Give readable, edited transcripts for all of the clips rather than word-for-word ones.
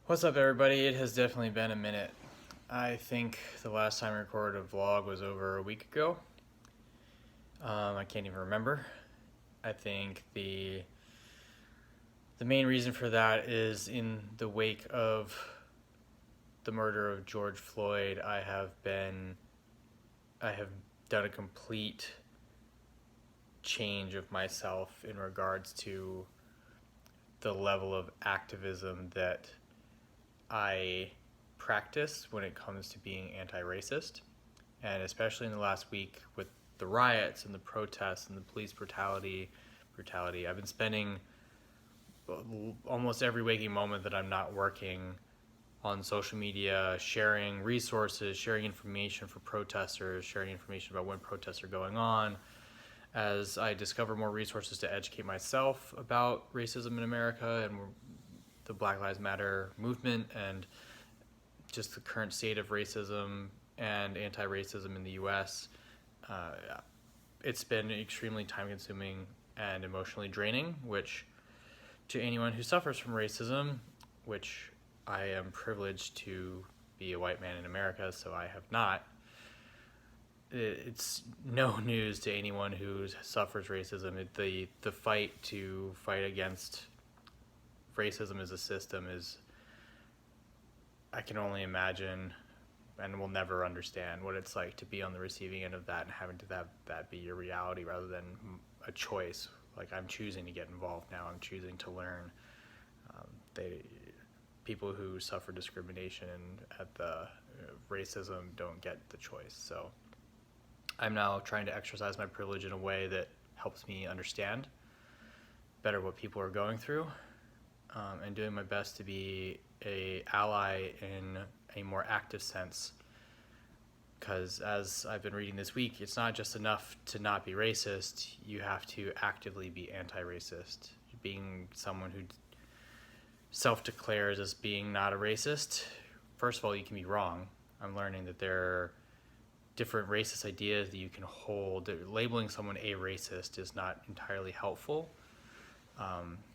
What's up, everybody? It has definitely been a minute. I think the last time I recorded a vlog was over a week ago. I can't even remember. I think the main reason for that is in the wake of the murder of George Floyd, I have done a complete change of myself in regards to the level of activism that I practice when it comes to being anti-racist, and especially in the last week with the riots and the protests and the police brutality. I've been spending almost every waking moment that I'm not working on social media, sharing resources, sharing information for protesters, sharing information about when protests are going on, as I discover more resources to educate myself about racism in America and the Black Lives Matter movement and just the current state of racism and anti-racism in the US. It's been extremely time-consuming and emotionally draining, which to anyone who suffers from racism, which I am privileged to be a white man in America, so I have not, it's no news to anyone who suffers racism. The fight against racism as a system is, I can only imagine and will never understand what it's like to be on the receiving end of that and having to have that be your reality rather than a choice. Like, I'm choosing to get involved now. I'm choosing to learn. People who suffer discrimination at the racism don't get the choice. So I'm now trying to exercise my privilege in a way that helps me understand better what people are going through, and doing my best to be a ally in a more active sense. Because as I've been reading this week, it's not just enough to not be racist, you have to actively be anti-racist. Being someone who self-declares as being not a racist, first of all, you can be wrong. I'm learning that there are different racist ideas that you can hold. Labeling someone a racist is not entirely helpful.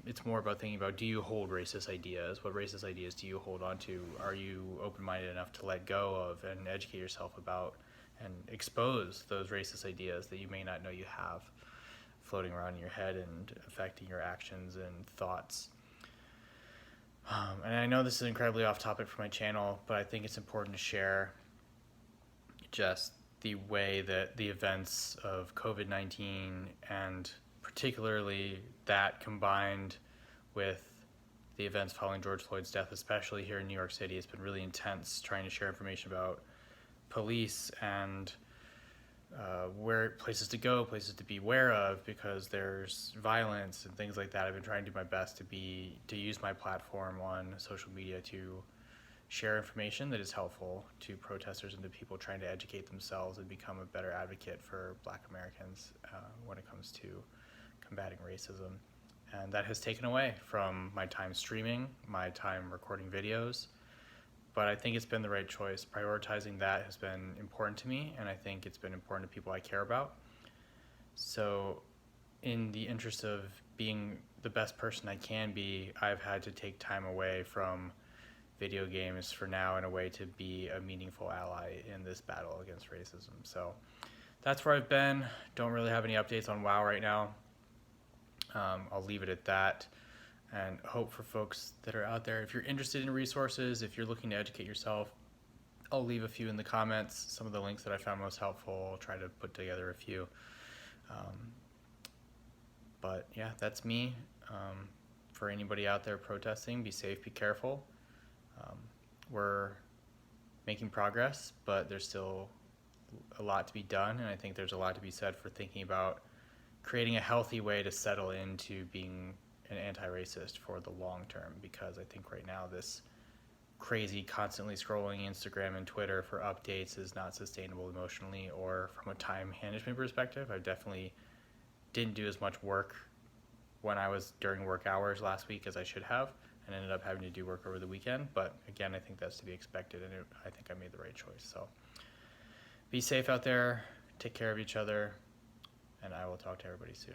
It's more about thinking about, do you hold racist ideas? What racist ideas do you hold on to? Are you open-minded enough to let go of and educate yourself about and expose those racist ideas that you may not know you have floating around in your head and affecting your actions and thoughts? And I know this is incredibly off topic for my channel, but I think it's important to share just the way that the events of COVID-19, and particularly that combined with the events following George Floyd's death, especially here in New York City, has been really intense trying to share information about police and where places to go, places to be aware of, because there's violence and things like that. I've been trying to do my best to use my platform on social media to share information that is helpful to protesters and to people trying to educate themselves and become a better advocate for Black Americans when it comes to combating racism. And that has taken away from my time streaming, my time recording videos, but I think it's been the right choice. Prioritizing that has been important to me, and I think it's been important to people I care about. So in the interest of being the best person I can be, I've had to take time away from video games for now in a way to be a meaningful ally in this battle against racism. So that's where I've been. Don't really have any updates on WoW right now. I'll leave it at that, and hope for folks that are out there, if you're interested in resources, if you're looking to educate yourself, I'll leave a few in the comments. Some of the links that I found most helpful, I'll try to put together a few. But yeah, that's me. For anybody out there protesting, be safe, be careful. We're making progress, but there's still a lot to be done, and I think there's a lot to be said for thinking about creating a healthy way to settle into being an anti-racist for the long term, because I think right now this crazy constantly scrolling Instagram and Twitter for updates is not sustainable emotionally or from a time management perspective. I definitely didn't do as much work when I was during work hours last week as I should have, and ended up having to do work over the weekend. But again, I think that's to be expected, and I think I made the right choice. So be safe out there, take care of each other, and I will talk to everybody soon.